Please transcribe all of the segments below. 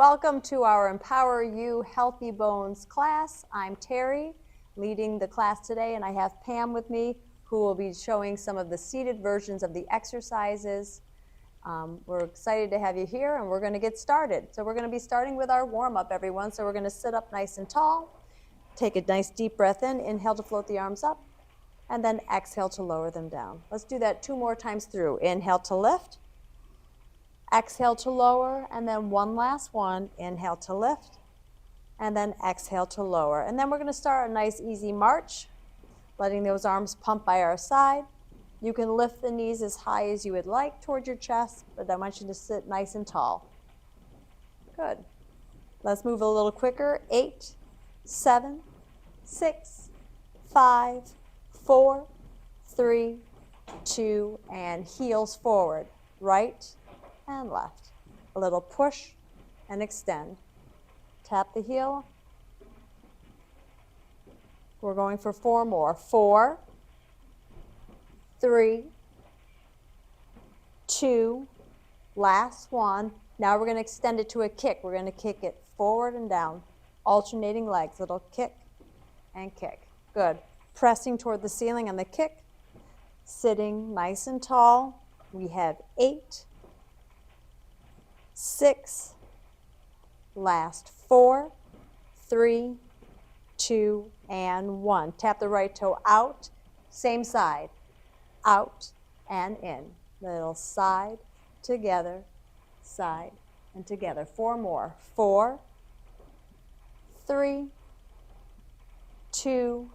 welcome to our Empower You Healthy Bones class. I'm Terry, leading the class today, and I have Pam with me, who will be showing some of the seated versions of the exercises. We're excited to have you here, and we're going to get started. So we're going to be starting with our warm-up, everyone. So we're going to sit up nice and tall, take a nice deep breath in, inhale to float the arms up, and then exhale to lower them down. Let's do that 2 more times through. Inhale to lift. Exhale to lower, and then one last one. Inhale to lift, and then exhale to lower. And then we're going to start a nice easy march, letting those arms pump by our side. You can lift the knees as high as you would like toward your chest, but I want you to sit nice and tall. Good. Let's move a little quicker. 8, 7, 6, 5, 4, 3, 2, and heels forward. Right and left. A little push and extend. Tap the heel. We're going for 4 more. 4, 3, 2, last one. Now we're going to extend it to a kick. We're going to kick it forward and down, alternating legs. Little kick and kick. Good. Pressing toward the ceiling on the kick. Sitting nice and tall. We have 8, 6, last 4, 3, 2, and 1. Tap the right toe out, same side, out and in. Little side, together, side, and together. 4 more. 4, 3, 2,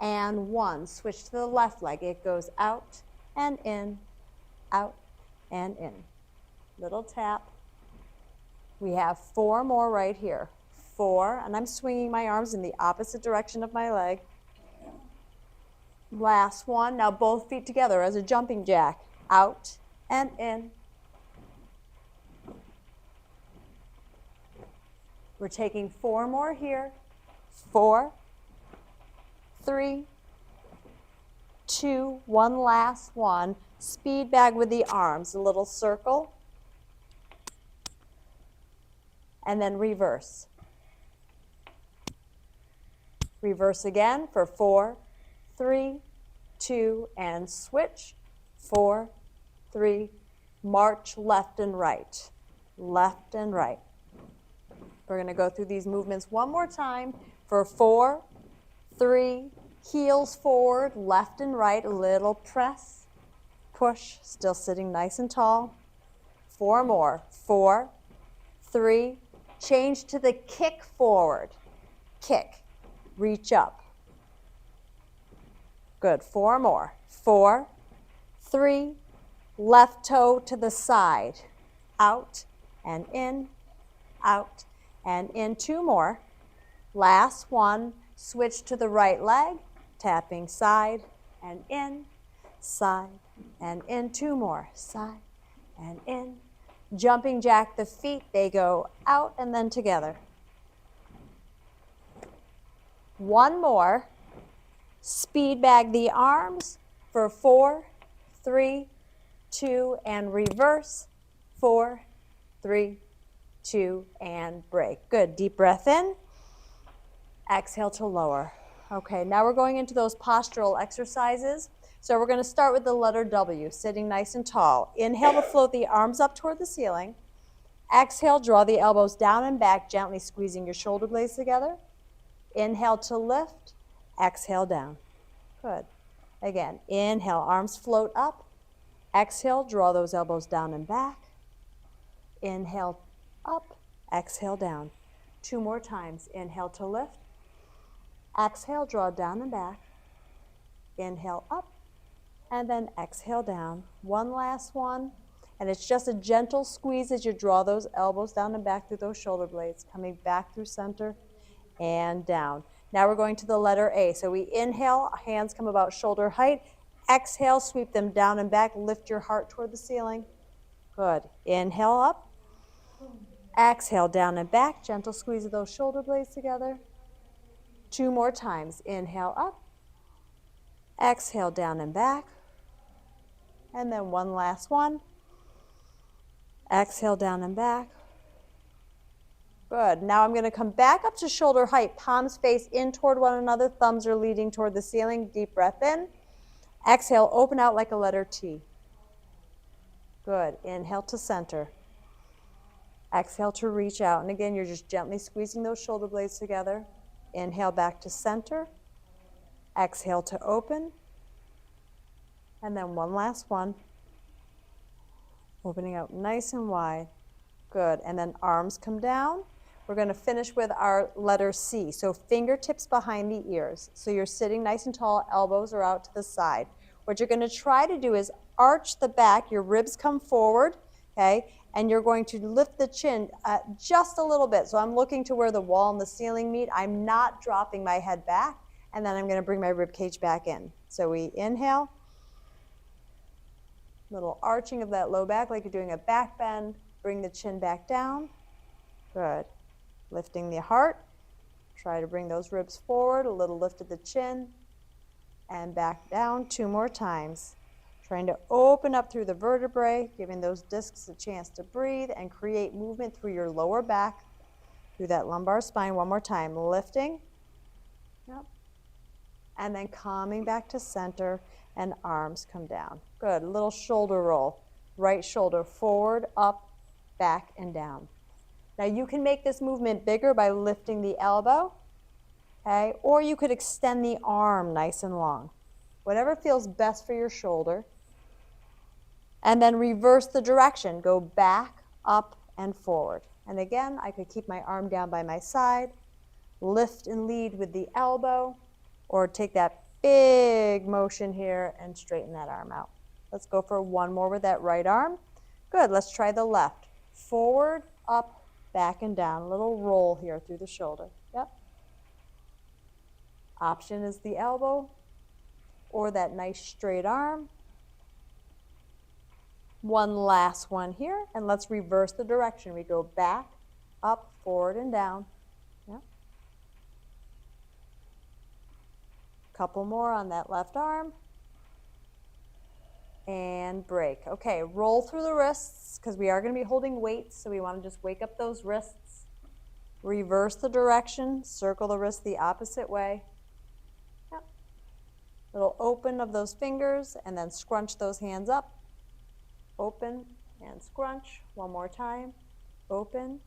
and 1. Switch to the left leg. It goes out and in, out and in. Little tap. We have 4 more right here. 4, and I'm swinging my arms in the opposite direction of my leg. Last one. Now both feet together as a jumping jack. Out and in. We're taking 4 more here. 4, 3, 2, one last one. Speed bag with the arms. A little circle. And then reverse. Reverse again for 4, 3, 2, and switch. 4, 3, march left and right. Left and right. We're going to go through these movements one more time for 4, 3, heels forward, left and right, a little press, push, still sitting nice and tall. 4 more. 4, 3, change to the kick forward. Kick. Reach up. Good. 4 more. 4, 3, left toe to the side. Out and in, out and in. 2 more. Last one. Switch to the right leg. Tapping side and in, side and in. 2 more. Side and in. Jumping jack the feet, they go out and then together. 1 more. Speed bag the arms for 4, 3, 2, and reverse. 4, 3, 2, and break. Good. Deep breath in. Exhale to lower. Okay, now we're going into those postural exercises. So we're going to start with the letter W, sitting nice and tall. Inhale to float the arms up toward the ceiling. Exhale, draw the elbows down and back, gently squeezing your shoulder blades together. Inhale to lift. Exhale down. Good. Again, inhale, arms float up. Exhale, draw those elbows down and back. Inhale up. Exhale down. 2 more times. Inhale to lift. Exhale, draw down and back. Inhale up. And then exhale down. 1 last one. And it's just a gentle squeeze as you draw those elbows down and back through those shoulder blades, coming back through center and down. Now we're going to the letter A. So we inhale, hands come about shoulder height. Exhale, sweep them down and back. Lift your heart toward the ceiling. Good. Inhale up. Exhale, down and back. Gentle squeeze of those shoulder blades together. 2 more times. Inhale up. Exhale, down and back. And then 1 last one. Exhale, down and back. Good. Now I'm going to come back up to shoulder height, palms face in toward one another, thumbs are leading toward the ceiling. Deep breath in. Exhale, open out like a letter T. Good. Inhale to center. Exhale to reach out. And again, you're just gently squeezing those shoulder blades together. Inhale back to center. Exhale to open. And then one last one. Opening out nice and wide. Good. And then arms come down. We're going to finish with our letter C. So fingertips behind the ears. So you're sitting nice and tall, elbows are out to the side. What you're going to try to do is arch the back, your ribs come forward, okay? And you're going to lift the chin just a little bit. So I'm looking to where the wall and the ceiling meet. I'm not dropping my head back. And then I'm going to bring my rib cage back in. So we inhale. Little arching of that low back like you're doing a back bend. Bring the chin back down. Good. Lifting the heart. Try to bring those ribs forward. A little lift of the chin. And back down 2 more times. Trying to open up through the vertebrae, giving those discs a chance to breathe and create movement through your lower back, through that lumbar spine. 1 more time. Lifting. Yep. And then coming back to center and arms come down. Good. A little shoulder roll. Right shoulder forward, up, back, and down. Now you can make this movement bigger by lifting the elbow, okay? Or you could extend the arm nice and long. Whatever feels best for your shoulder. And then reverse the direction. Go back, up, and forward. And again, I could keep my arm down by my side, lift and lead with the elbow, or take that big motion here and straighten that arm out. Let's go for 1 more with that right arm. Good. Let's try the left. Forward, up, back, and down. A little roll here through the shoulder. Yep. Option is the elbow or that nice straight arm. One last one here, and let's reverse the direction. We go back, up, forward, and down. Yep. Couple more on that left arm. And break. Okay, roll through the wrists because we are going to be holding weights, so we want to just wake up those wrists. Reverse the direction, circle the wrist the opposite way. Yep. Little open of those fingers and then scrunch those hands up. Open and scrunch. 1 more time. Open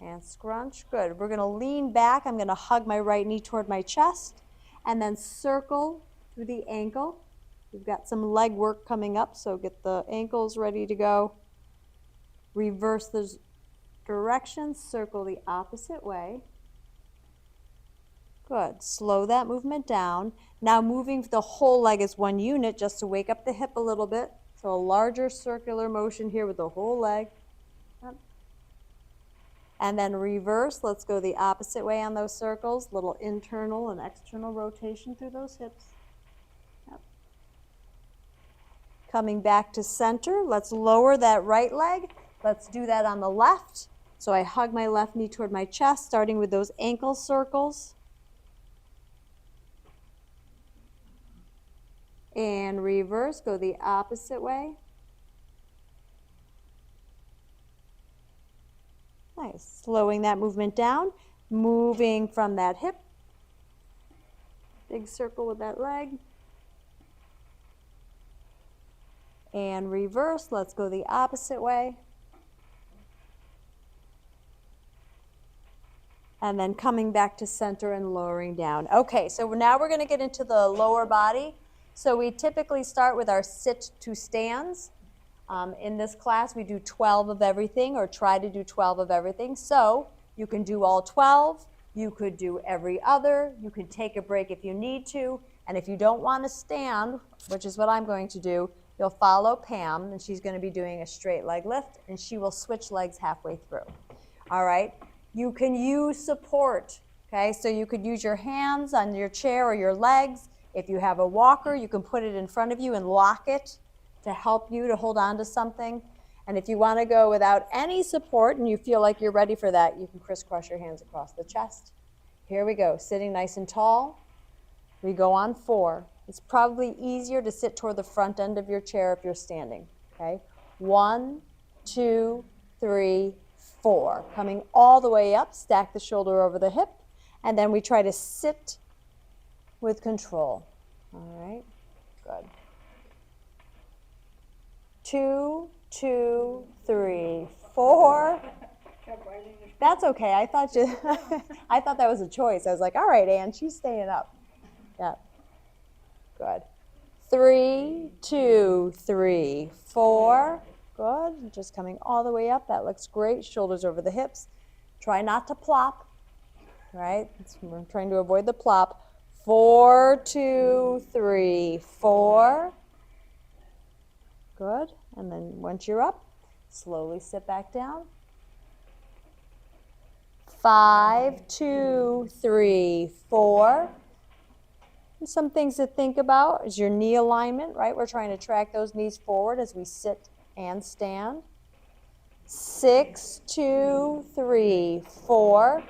and scrunch. Good. We're going to lean back. I'm going to hug my right knee toward my chest and then circle through the ankle. We've got some leg work coming up, so get the ankles ready to go. Reverse the direction, circle the opposite way. Good. Slow that movement down. Now moving the whole leg as one unit just to wake up the hip a little bit. So a larger circular motion here with the whole leg. Yep. And then reverse. Let's go the opposite way on those circles. Little internal and external rotation through those hips. Coming back to center, let's lower that right leg. Let's do that on the left. So I hug my left knee toward my chest, starting with those ankle circles. And reverse, go the opposite way. Nice. Slowing that movement down, moving from that hip. Big circle with that leg. And reverse, let's go the opposite way. And then coming back to center and lowering down. Okay, so now we're going to get into the lower body. So we typically start with our sit to stands. In this class, we do 12 of everything, or try to do 12 of everything. So you can do all 12. You could do every other. You could take a break if you need to. And if you don't want to stand, which is what I'm going to do, you'll follow Pam, and she's going to be doing a straight leg lift, and she will switch legs halfway through. All right? You can use support, okay? So you could use your hands on your chair or your legs. If you have a walker, you can put it in front of you and lock it to help you to hold on to something. And if you want to go without any support and you feel like you're ready for that, you can crisscross your hands across the chest. Here we go, sitting nice and tall. We go on 4. It's probably easier to sit toward the front end of your chair if you're standing, okay? 1, 2, 3, 4. Coming all the way up, stack the shoulder over the hip, and then we try to sit with control. All right, good. 2, 2, 3, 4. That's okay. I thought I thought that was a choice. I was like, all right, Ann, she's staying up. Yeah. Good. 3, 2, 3, 4. Good. Just coming all the way up. That looks great. Shoulders over the hips. Try not to plop. Right? We're trying to avoid the plop. 4, 2, 3, 4. Good. And then once you're up, slowly sit back down. 5, 2, 3, 4. And some things to think about is your knee alignment, right? We're trying to track those knees forward as we sit and stand. 6, 2, 3, 4.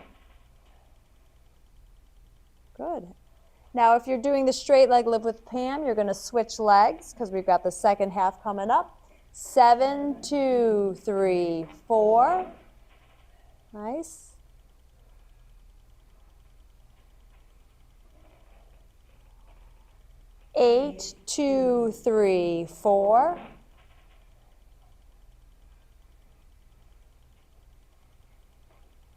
Good. Now, if you're doing the straight leg lift with Pam, you're going to switch legs because we've got the second half coming up. 7, 2, 3, 4. Nice. 8, 2, 3, 4.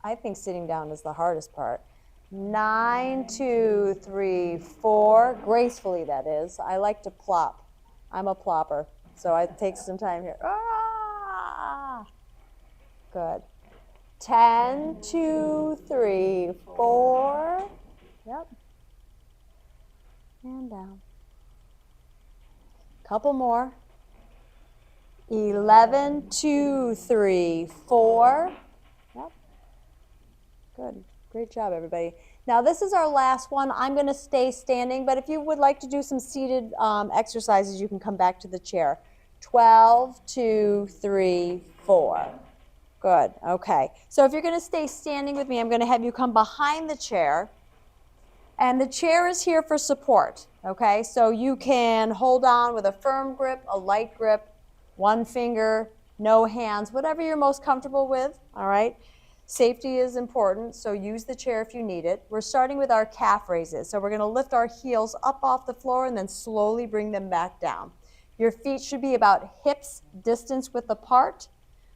I think sitting down is the hardest part. 9, 2, 3, 4. Gracefully, that is. I like to plop. I'm a plopper, so I take some time here. Ah! Good. 10, 2, 3, 4. Yep. And down. Couple more. 11, 2, 3, 4. Yep. Good. Great job, everybody. Now, this is our last one. I'm going to stay standing, but if you would like to do some seated exercises, you can come back to the chair. 12, 2, 3, 4. Good. Okay. So if you're going to stay standing with me, I'm going to have you come behind the chair. And the chair is here for support, okay? So you can hold on with a firm grip, a light grip, one finger, no hands, whatever you're most comfortable with, all right? Safety is important, so use the chair if you need it. We're starting with our calf raises. So we're going to lift our heels up off the floor and then slowly bring them back down. Your feet should be about hips distance width apart,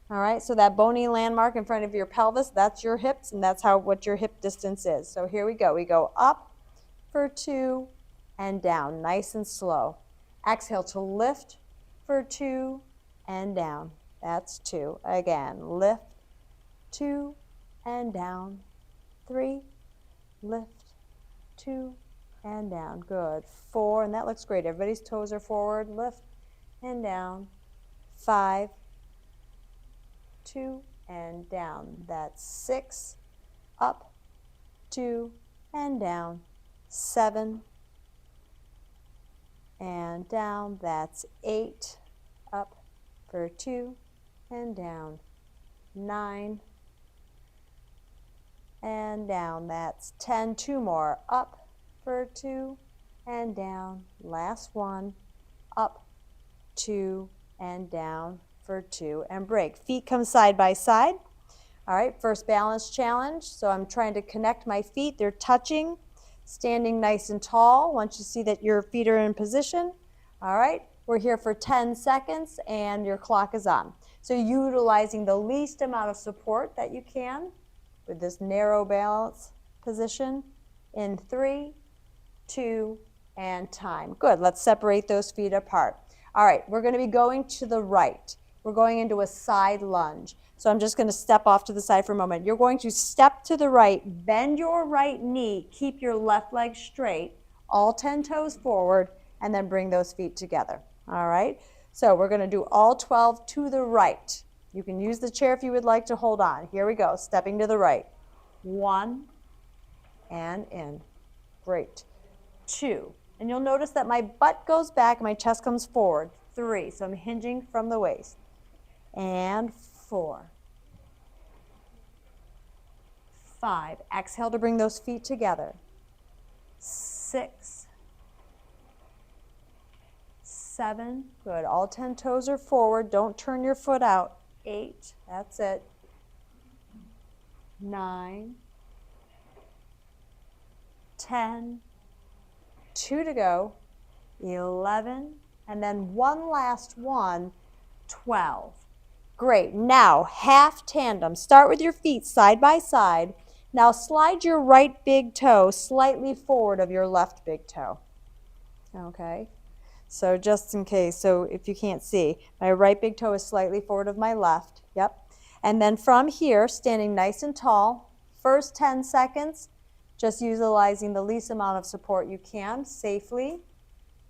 all right? So that bony landmark in front of your pelvis, that's your hips, and that's what your hip distance is. So here we go. We go up for 2 and down, nice and slow. Exhale to lift for 2 and down. That's 2. Again, lift, 2 and down. 3, lift, 2 and down. Good. 4, and that looks great. Everybody's toes are forward. Lift and down. 5, 2 and down. That's 6, up, 2 and down. 7 and down. That's 8, up for 2 and down. 9 and down. That's 10. 2 more. Up for 2 and down. Last one. Up, 2 and down for 2 and break. Feet come side by side. All right, first balance challenge. So I'm trying to connect my feet. They're touching. Standing nice and tall once you see that your feet are in position. All right, we're here for 10 seconds and your clock is on. So utilizing the least amount of support that you can with this narrow balance position in 3, 2, and time. Good, let's separate those feet apart. All right, we're going to be going to the right. We're going into a side lunge. So I'm just going to step off to the side for a moment. You're going to step to the right, bend your right knee, keep your left leg straight, all 10 toes forward, and then bring those feet together. All right? So we're going to do all 12 to the right. You can use the chair if you would like to hold on. Here we go, stepping to the right. 1 and in. Great. 2. And you'll notice that my butt goes back, my chest comes forward. 3. So I'm hinging from the waist. And 4. 5. Exhale to bring those feet together. 6. 7. Good. All 10 toes are forward. Don't turn your foot out. 8. That's it. 9, 10, 2 to go, 11, and then one last one, 12. Great. Now, half tandem. Start with your feet side by side. Now slide your right big toe slightly forward of your left big toe. Okay? So just in case, so if you can't see, my right big toe is slightly forward of my left. Yep. And then from here, standing nice and tall, first 10 seconds, just utilizing the least amount of support you can safely.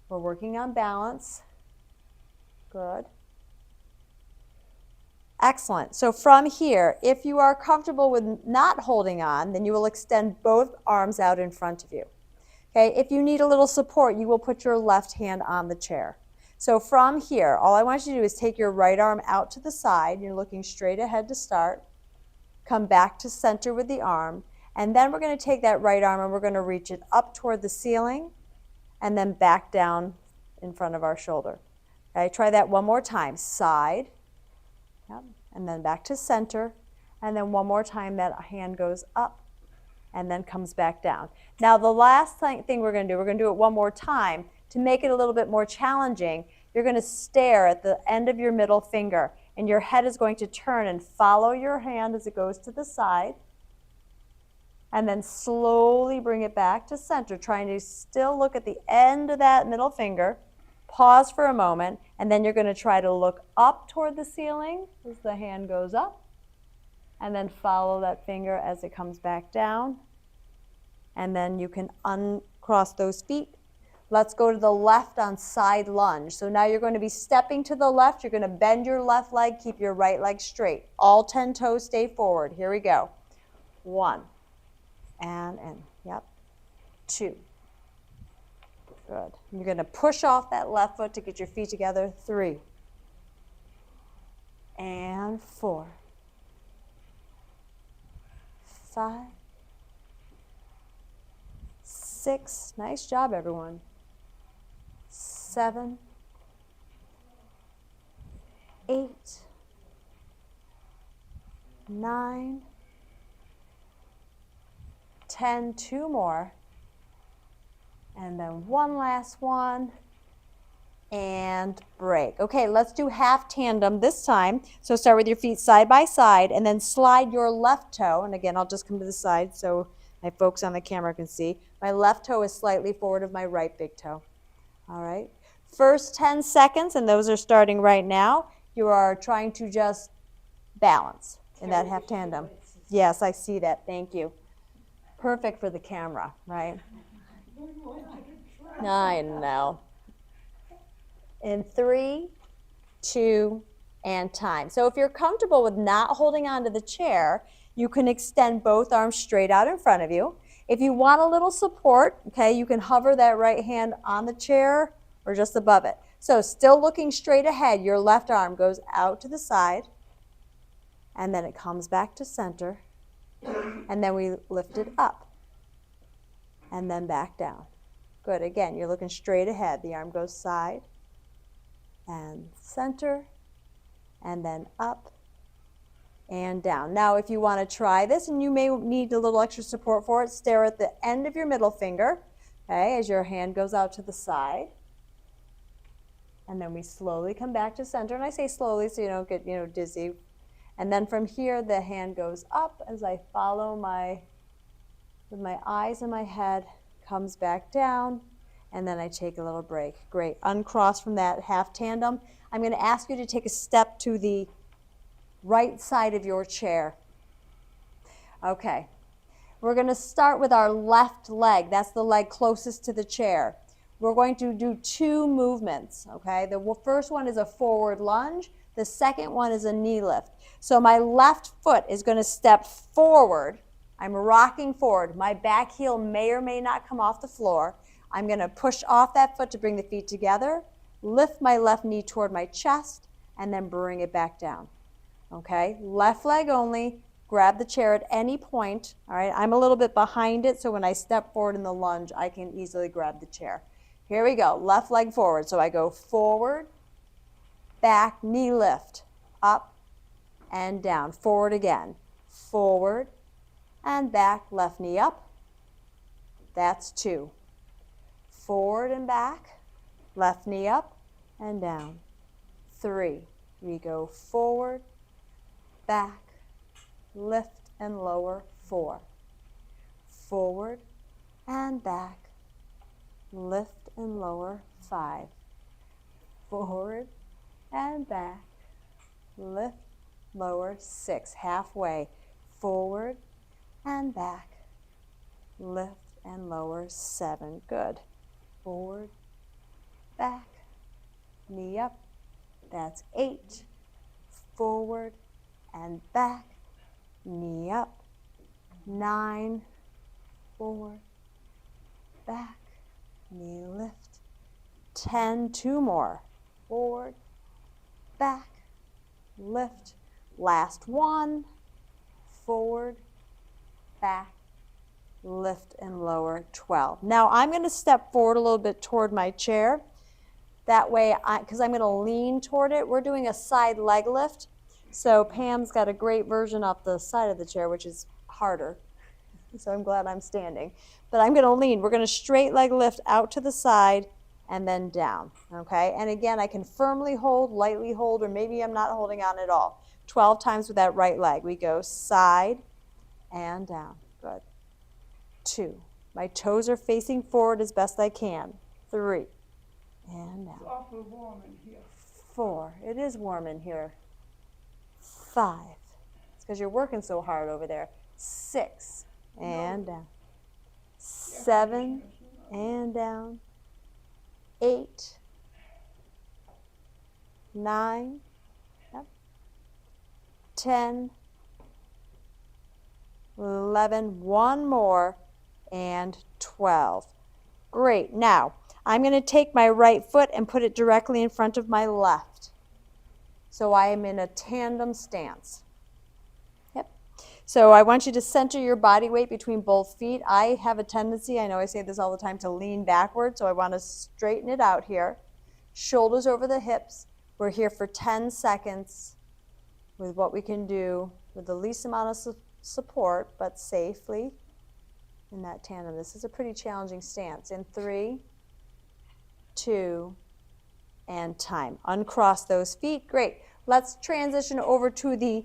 We're working on balance. Good. Excellent. So from here, if you are comfortable with not holding on, then you will extend both arms out in front of you. Okay, if you need a little support, you will put your left hand on the chair. So from here, all I want you to do is take your right arm out to the side. You're looking straight ahead to start. Come back to center with the arm. And then we're going to take that right arm and we're going to reach it up toward the ceiling and then back down in front of our shoulder. Okay, try that one more time. Side. Yep. And then back to center, and then one more time that hand goes up and then comes back down. Now the last thing we're going to do it one more time to make it a little bit more challenging. You're going to stare at the end of your middle finger, and your head is going to turn and follow your hand as it goes to the side, and then slowly bring it back to center, trying to still look at the end of that middle finger. Pause for a moment, and then you're going to try to look up toward the ceiling as the hand goes up, and then follow that finger as it comes back down. And then you can uncross those feet. Let's go to the left on side lunge. So now you're going to be stepping to the left. You're going to bend your left leg, keep your right leg straight. All 10 toes stay forward. Here we go. 1, and in. Yep. 2. Good. You're going to push off that left foot to get your feet together. 3. And 4. 5. 6. Nice job, everyone. 7. 8. 9. 10. 2 more. And then one last one, and break. Okay, let's do half tandem this time. So start with your feet side by side, and then slide your left toe. And again, I'll just come to the side so my folks on the camera can see. My left toe is slightly forward of my right big toe. All right. First 10 seconds, and those are starting right now, you are trying to just balance in that half tandem. Yes, I see that. Thank you. Perfect for the camera, right? I know. In 3, 2, and time. So if you're comfortable with not holding on to the chair, you can extend both arms straight out in front of you. If you want a little support, okay, you can hover that right hand on the chair or just above it. So still looking straight ahead, your left arm goes out to the side, and then it comes back to center, and then we lift it up, and then back down. Good. Again, you're looking straight ahead. The arm goes side and center, and then up and down. Now, if you want to try this, and you may need a little extra support for it, stare at the end of your middle finger, okay, as your hand goes out to the side. And then we slowly come back to center. And I say slowly so you don't get, dizzy. And then from here, the hand goes up as I follow with my eyes and my head, comes back down, and then I take a little break. Great. Uncross from that half tandem. I'm going to ask you to take a step to the right side of your chair. Okay. We're going to start with our left leg. That's the leg closest to the chair. We're going to do 2 movements, okay? The first one is a forward lunge. The second one is a knee lift. So my left foot is going to step forward. I'm rocking forward. My back heel may or may not come off the floor. I'm going to push off that foot to bring the feet together, lift my left knee toward my chest, and then bring it back down. Okay? Left leg only. Grab the chair at any point. All right? I'm a little bit behind it, so when I step forward in the lunge, I can easily grab the chair. Here we go. Left leg forward. So I go forward, back, knee lift, up, and down. Forward again. Forward, and back, left knee up. That's 2. Forward and back, left knee up and down. 3. We go forward, back, lift and lower. 4. Forward and back, lift and lower. 5. Forward and back, lift, lower. 6. Halfway. Forward and back, lift and lower. 7. Good. Forward, back, knee up. That's 8. Forward and back, knee up. 9. Forward, back, knee lift. 10. 2 more. Forward, back, lift. Last one. Forward, back, lift and lower. 12. Now I'm going to step forward a little bit toward my chair. That way, because I'm going to lean toward it, we're doing a side leg lift. So Pam's got a great version off the side of the chair, which is harder. So I'm glad I'm standing. But I'm going to lean. We're going to straight leg lift out to the side and then down. Okay? And again, I can firmly hold, lightly hold, or maybe I'm not holding on at all. 12 times with that right leg. We go side and down. Good. 2. My toes are facing forward as best I can. 3. And down. It's awfully warm in here. 4. It is warm in here. 5. It's because you're working so hard over there. 6. And down. 7. And down. 8. 9. Yep. 10. 11. One more. And 12. Great. Now, I'm going to take my right foot and put it directly in front of my left. So I am in a tandem stance. Yep. So I want you to center your body weight between both feet. I have a tendency, I know I say this all the time, to lean backward, so I want to straighten it out here. Shoulders over the hips. We're here for 10 seconds with what we can do with the least amount of support, but safely in that tandem. This is a pretty challenging stance. In 3, 2, and time. Uncross those feet. Great. Let's transition over to the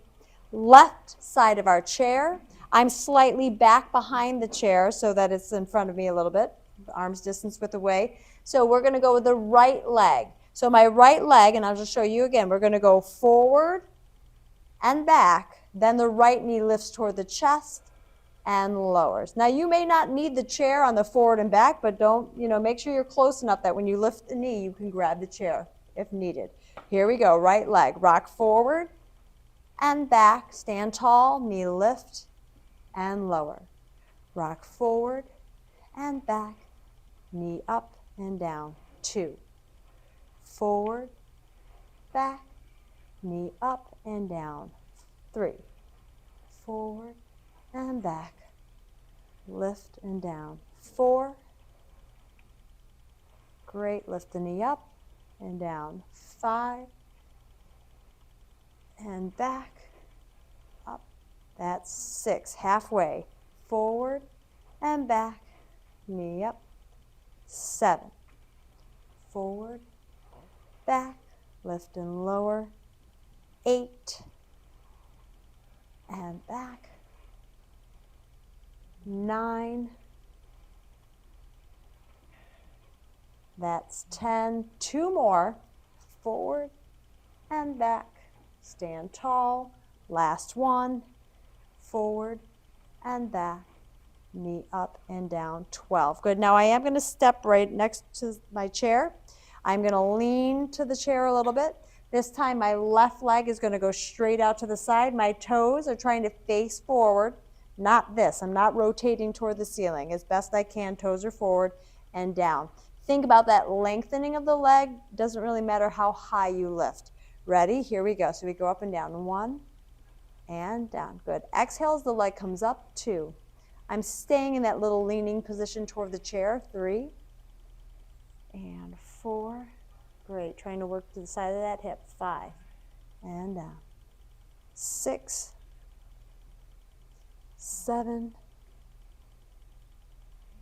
left side of our chair. I'm slightly back behind the chair so that it's in front of me a little bit, arm's distance width away. So we're going to go with the right leg. So my right leg, and I'll just show you again, we're going to go forward and back. Then the right knee lifts toward the chest and lowers. Now you may not need the chair on the forward and back, but don't, make sure you're close enough that when you lift the knee, you can grab the chair if needed. Here we go, right leg. Rock forward and back. Stand tall, knee lift and lower. Rock forward and back, knee up and down. 2. Forward, back, knee up and down. 3. Forward and back, lift and down. 4. Great, lift the knee up and down. 5. And back, up. That's 6. Halfway. Forward and back, knee up. 7. Forward, back, lift and lower. 8. And back. 9. That's 10. 2 more. Forward and back. Stand tall. Last one. Forward and back. Knee up and down. 12. Good. Now I am going to step right next to my chair. I'm going to lean to the chair a little bit. This time my left leg is going to go straight out to the side. My toes are trying to face forward. Not this. I'm not rotating toward the ceiling. As best I can, toes are forward and down. Think about that lengthening of the leg. Doesn't really matter how high you lift. Ready? Here we go. So we go up and down. 1 and down. Good. Exhale as the leg comes up. 2. I'm staying in that little leaning position toward the chair. 3 and 4. Great. Trying to work to the side of that hip. 5 and down. 6, 7,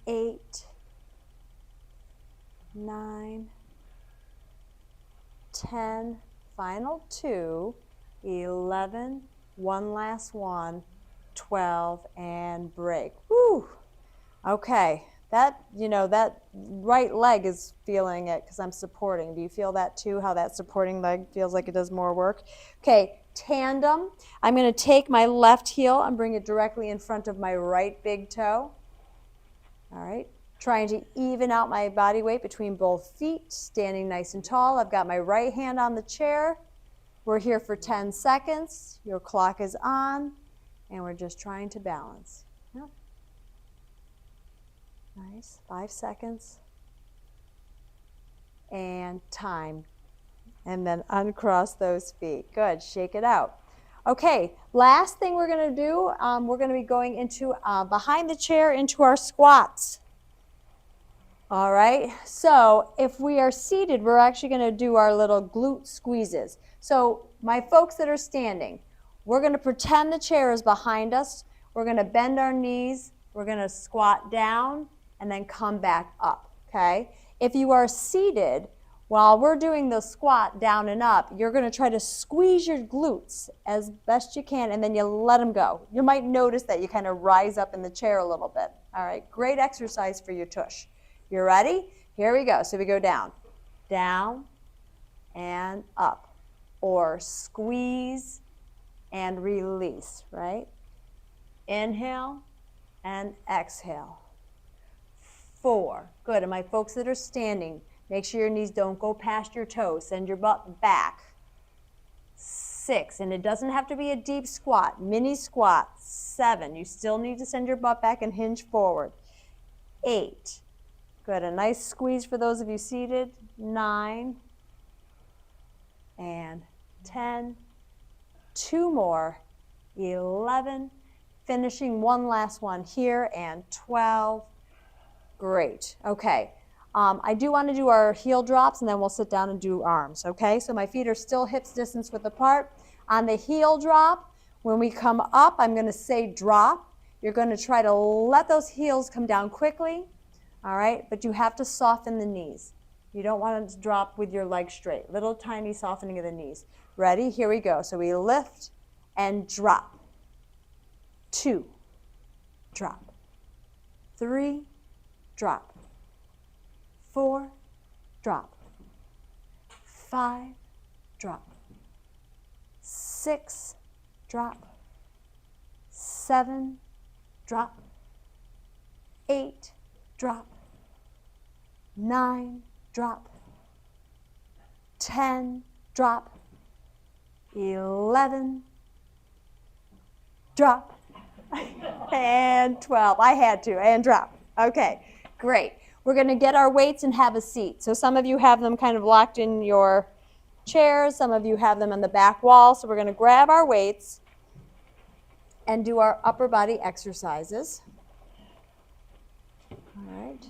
8, 9, 10, final 2, 11, one last one, 12, and break. Woo! Okay, that right leg is feeling it because I'm supporting. Do you feel that too, how that supporting leg feels like it does more work? Okay, tandem. I'm going to take my left heel and bring it directly in front of my right big toe. All right, trying to even out my body weight between both feet, standing nice and tall. I've got my right hand on the chair. We're here for 10 seconds. Your clock is on, and we're just trying to balance. Yep. Nice, 5 seconds. And time. And then uncross those feet. Good, shake it out. Okay, last thing we're going to do, we're going to be going into behind the chair into our squats. All right, so if we are seated, we're actually going to do our little glute squeezes. So my folks that are standing, we're going to pretend the chair is behind us. We're going to bend our knees. We're going to squat down and then come back up, okay? If you are seated, while we're doing the squat down and up, you're going to try to squeeze your glutes as best you can, and then you let them go. You might notice that you kind of rise up in the chair a little bit. All right, great exercise for your tush. You ready? Here we go. So we go down, and up, or squeeze and release, right? Inhale and exhale. 4. Good. And my folks that are standing, make sure your knees don't go past your toes. Send your butt back. 6. And it doesn't have to be a deep squat. Mini squat. 7. You still need to send your butt back and hinge forward. 8. Good. A nice squeeze for those of you seated. 9. And 10. 2 more. 11. Finishing one last one here. And 12. Great. Okay. I do want to do our heel drops, and then we'll sit down and do arms, okay? So my feet are still hips distance width apart. On the heel drop, when we come up, I'm going to say drop. You're going to try to let those heels come down quickly, all right? But you have to soften the knees. You don't want to drop with your legs straight. Little tiny softening of the knees. Ready? Here we go. So we lift and drop. 2, drop. 3, drop. 4, drop. 5, drop. 6, drop. 7, drop. 8, drop. 9, drop. 10, drop. 11, drop. And 12. I had to. And drop. Okay, great. We're going to get our weights and have a seat. So some of you have them kind of locked in your chairs. Some of you have them on the back wall. So we're going to grab our weights and do our upper body exercises. All right.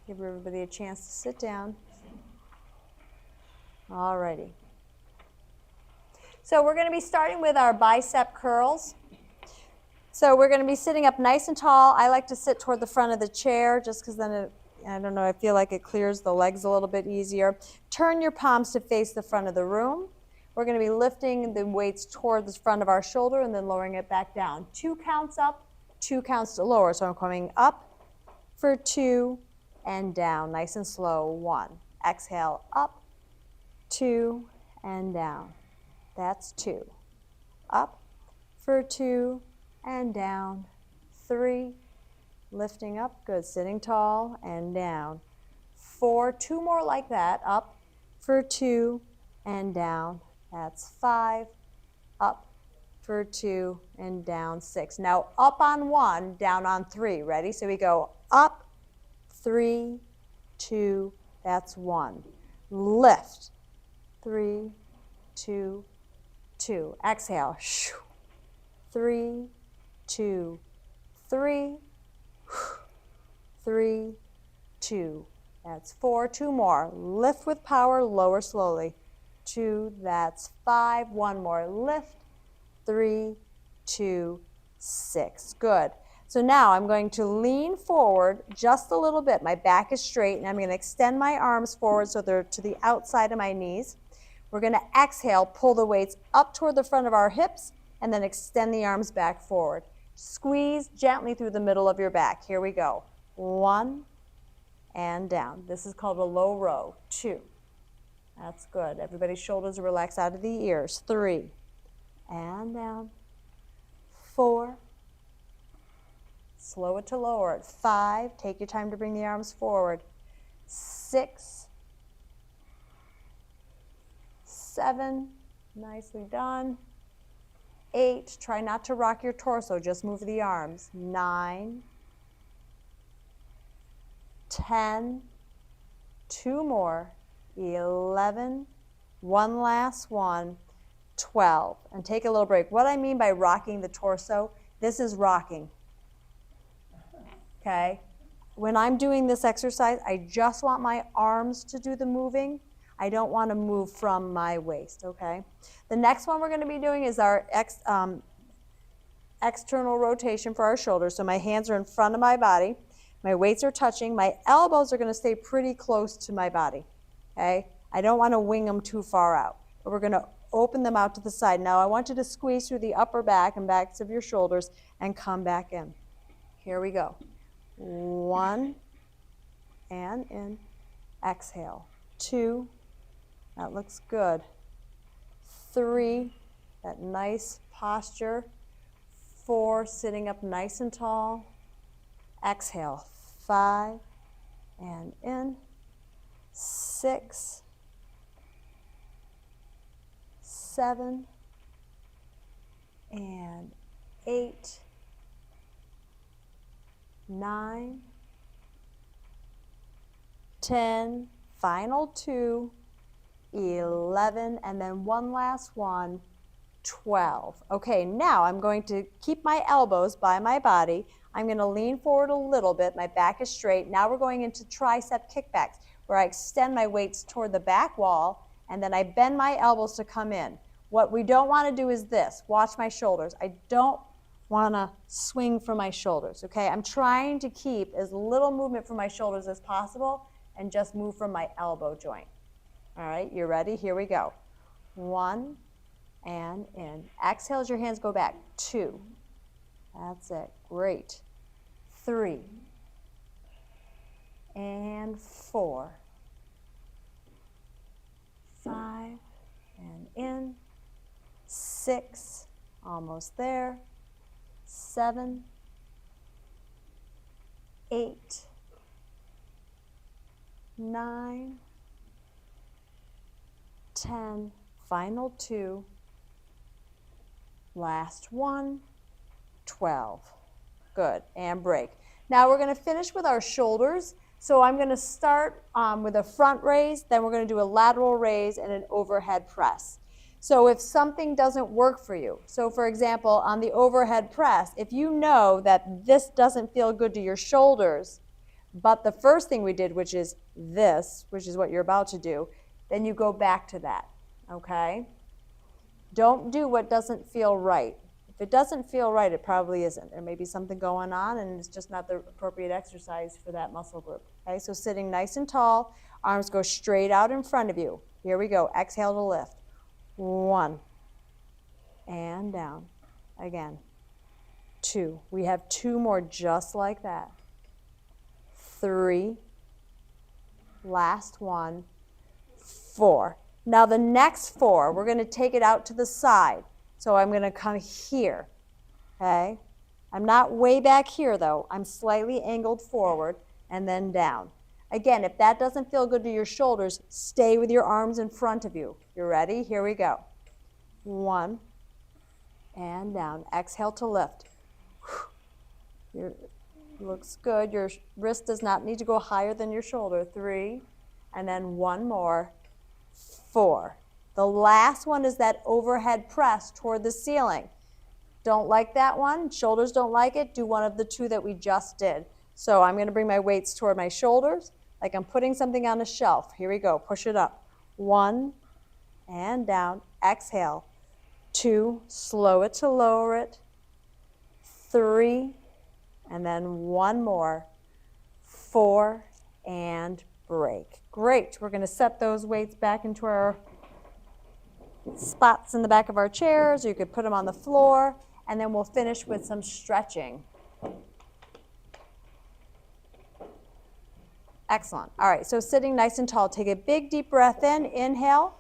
Give everybody a chance to sit down. All righty. So we're going to be starting with our bicep curls. So we're going to be sitting up nice and tall. I like to sit toward the front of the chair just because then I don't know, I feel like it clears the legs a little bit easier. Turn your palms to face the front of the room. We're going to be lifting the weights toward the front of our shoulder and then lowering it back down. 2 counts up, 2 counts to lower. So I'm coming up for 2 and down, nice and slow. 1. Exhale, up, 2, and down. That's 2. Up for 2 and down. 3, lifting up, good, sitting tall and down. 4, 2 more like that, up for 2 and down. That's 5, up for 2 and down. 6. Now up on 1, down on 3. Ready? So we go up, 3, 2, that's 1. Lift, 3, 2, 2. Exhale, 3, 2, 3, 3, 2. That's 4. 2 more. Lift with power, lower slowly. 2, that's 5. 1 more. Lift, 3, 2, 6. Good. So now I'm going to lean forward just a little bit. My back is straight, and I'm going to extend my arms forward so they're to the outside of my knees. We're going to exhale, pull the weights up toward the front of our hips, and then extend the arms back forward. Squeeze gently through the middle of your back. Here we go. 1 and down. This is called a low row. 2. That's good. Everybody's shoulders are relaxed out of the ears. 3 and down. 4. Slow it to lower it. 5. Take your time to bring the arms forward. 6. 7. Nicely done. 8. Try not to rock your torso. Just move the arms. 9. 10. 2 more. 11. One last one. 12. And take a little break. What I mean by rocking the torso, this is rocking. Okay? When I'm doing this exercise, I just want my arms to do the moving. I don't want to move from my waist, okay? The next one we're going to be doing is our external rotation for our shoulders. So my hands are in front of my body. My weights are touching. My elbows are going to stay pretty close to my body, okay? I don't want to wing them too far out. But we're going to open them out to the side. Now I want you to squeeze through the upper back and backs of your shoulders and come back in. Here we go. 1 and in. Exhale. 2. That looks good. 3. That nice posture. 4. Sitting up nice and tall. Exhale. 5 and in. 6. 7 and 8. 9, 10, final 2, 11, and then one last one, 12. Okay, now I'm going to keep my elbows by my body. I'm going to lean forward a little bit. My back is straight. Now we're going into tricep kickbacks, where I extend my weights toward the back wall, and then I bend my elbows to come in. What we don't want to do is this. Watch my shoulders. I don't want to swing from my shoulders, okay? I'm trying to keep as little movement from my shoulders as possible and just move from my elbow joint. All right, you ready? Here we go. 1 and in. Exhale as your hands go back. 2. That's it. Great. 3 and 4. 5 and in. 6. Almost there. 7, 8, 9, 10, final 2, last 1, 12. Good, and break. Now we're going to finish with our shoulders. So I'm going to start with a front raise, then we're going to do a lateral raise and an overhead press. So if something doesn't work for you, so for example, on the overhead press, if you know that this doesn't feel good to your shoulders, but the first thing we did, which is this, which is what you're about to do, then you go back to that, okay? Don't do what doesn't feel right. If it doesn't feel right, it probably isn't. There may be something going on and it's just not the appropriate exercise for that muscle group, okay? So sitting nice and tall, arms go straight out in front of you. Here we go, exhale to lift. 1 and down. Again. 2. We have 2 more just like that. 3. Last one. 4. Now the next 4, we're going to take it out to the side. So I'm going to come here. Okay? I'm not way back here though. I'm slightly angled forward and then down. Again, if that doesn't feel good to your shoulders, stay with your arms in front of you. You ready? Here we go. 1 and down. Exhale to lift. Looks good. Your wrist does not need to go higher than your shoulder. 3 and then 1 more. 4. The last one is that overhead press toward the ceiling. Don't like that one? Shoulders don't like it? Do one of the 2 that we just did. So I'm going to bring my weights toward my shoulders, like I'm putting something on a shelf. Here we go. Push it up. 1 and down. Exhale. 2, slow it to lower it, 3, and then 1 more, 4, and break. Great. We're going to set those weights back into our spots in the back of our chairs, or you could put them on the floor, and then we'll finish with some stretching. Excellent. All right, so sitting nice and tall, take a big deep breath in, inhale,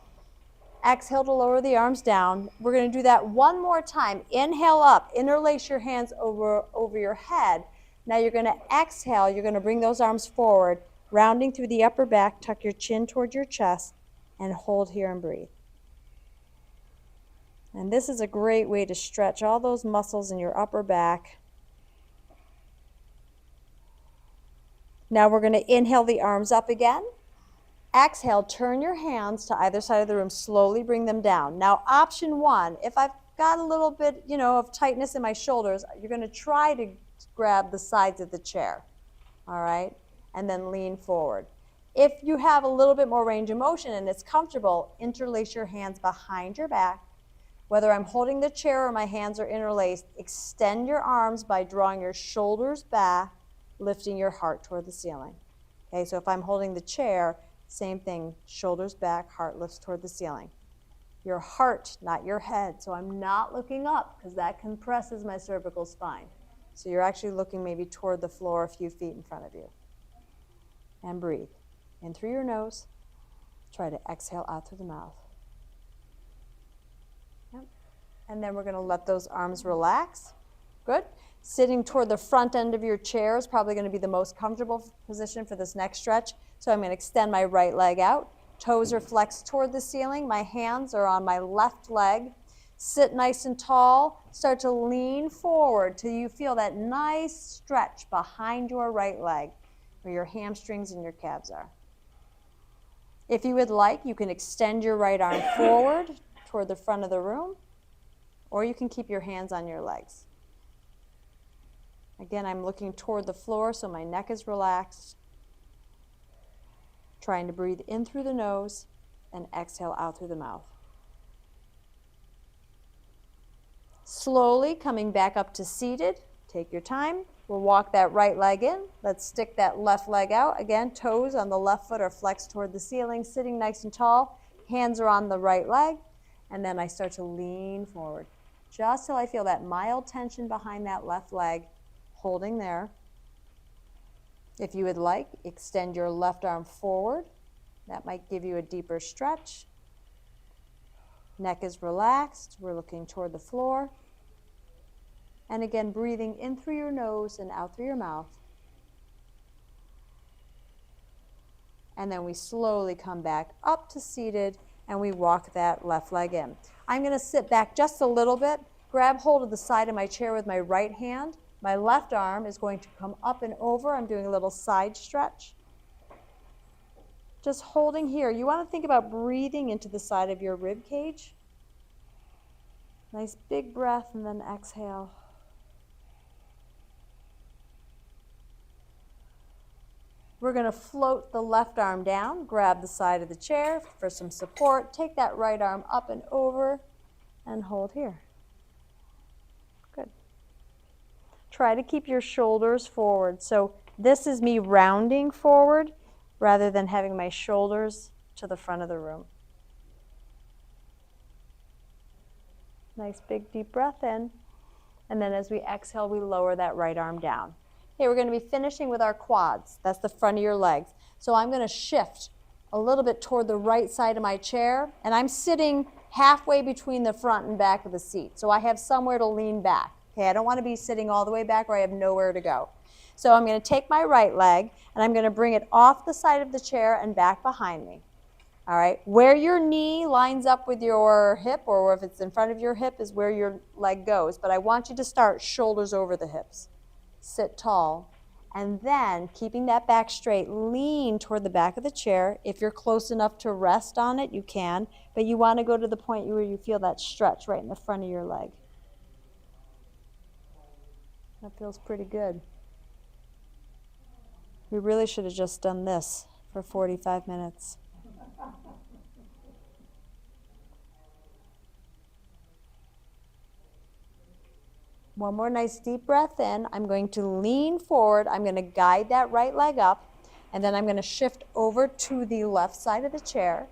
exhale to lower the arms down. We're going to do that one more time. Inhale up, interlace your hands over your head. Now you're going to exhale, you're going to bring those arms forward, rounding through the upper back, tuck your chin toward your chest, and hold here and breathe. And this is a great way to stretch all those muscles in your upper back. Now we're going to inhale the arms up again. Exhale, turn your hands to either side of the room, slowly bring them down. Now option 1, if I've got a little bit, of tightness in my shoulders, you're going to try to grab the sides of the chair, all right, and then lean forward. If you have a little bit more range of motion and it's comfortable, interlace your hands behind your back. Whether I'm holding the chair or my hands are interlaced, extend your arms by drawing your shoulders back, lifting your heart toward the ceiling. Okay, so if I'm holding the chair, same thing, shoulders back, heart lifts toward the ceiling. Your heart, not your head. So I'm not looking up because that compresses my cervical spine. So you're actually looking maybe toward the floor a few feet in front of you. And breathe. In through your nose. Try to exhale out through the mouth. Yep. And then we're going to let those arms relax. Good. Sitting toward the front end of your chair is probably going to be the most comfortable position for this next stretch. So I'm going to extend my right leg out. Toes are flexed toward the ceiling. My hands are on my left leg. Sit nice and tall. Start to lean forward till you feel that nice stretch behind your right leg where your hamstrings and your calves are. If you would like, you can extend your right arm forward toward the front of the room, or you can keep your hands on your legs. Again, I'm looking toward the floor so my neck is relaxed. Trying to breathe in through the nose and exhale out through the mouth. Slowly coming back up to seated. Take your time. We'll walk that right leg in. Let's stick that left leg out. Again, toes on the left foot are flexed toward the ceiling, sitting nice and tall. Hands are on the right leg. And then I start to lean forward. Just till I feel that mild tension behind that left leg. Holding there. If you would like, extend your left arm forward. That might give you a deeper stretch. Neck is relaxed. We're looking toward the floor. And again, breathing in through your nose and out through your mouth. And then we slowly come back up to seated and we walk that left leg in. I'm going to sit back just a little bit, grab hold of the side of my chair with my right hand. My left arm is going to come up and over. I'm doing a little side stretch. Just holding here. You want to think about breathing into the side of your rib cage. Nice big breath and then exhale. We're going to float the left arm down, grab the side of the chair for some support. Take that right arm up and over and hold here. Good. Try to keep your shoulders forward. So this is me rounding forward rather than having my shoulders to the front of the room. Nice big deep breath in. And then as we exhale, we lower that right arm down. Okay, we're going to be finishing with our quads. That's the front of your legs. So I'm going to shift a little bit toward the right side of my chair, and I'm sitting halfway between the front and back of the seat. So I have somewhere to lean back. Okay, I don't want to be sitting all the way back where I have nowhere to go. So I'm going to take my right leg, and I'm going to bring it off the side of the chair and back behind me. All right, where your knee lines up with your hip, or if it's in front of your hip, is where your leg goes. But I want you to start shoulders over the hips. Sit tall, and then keeping that back straight, lean toward the back of the chair. If you're close enough to rest on it, you can, but you want to go to the point where you feel that stretch right in the front of your leg. That feels pretty good. We really should have just done this for 45 minutes. One more nice deep breath in. I'm going to lean forward. I'm going to guide that right leg up, and then I'm going to shift over to the left side of the chair.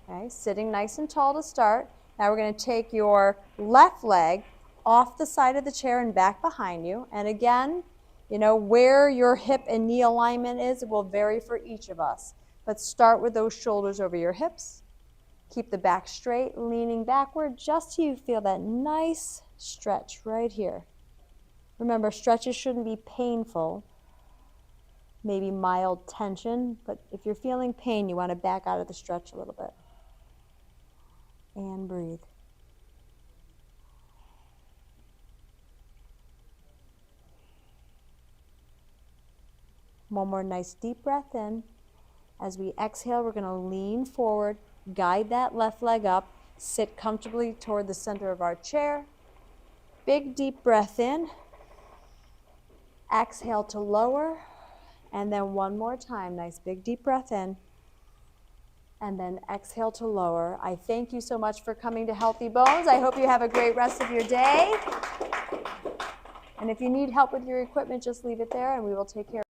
Okay, sitting nice and tall to start. Now we're going to take your left leg off the side of the chair and back behind you. And again, you know, where your hip and knee alignment is, it will vary for each of us. But start with those shoulders over your hips. Keep the back straight, leaning backward just till you feel that nice stretch right here. Remember, stretches shouldn't be painful, maybe mild tension, but if you're feeling pain, you want to back out of the stretch a little bit. And breathe. One more nice deep breath in. As we exhale, we're going to lean forward, guide that left leg up, sit comfortably toward the center of our chair. Big deep breath in. Exhale to lower. And then one more time, nice big deep breath in. And then exhale to lower. I thank you so much for coming to Healthy Bones. I hope you have a great rest of your day. And if you need help with your equipment, just leave it there and we will take care of it.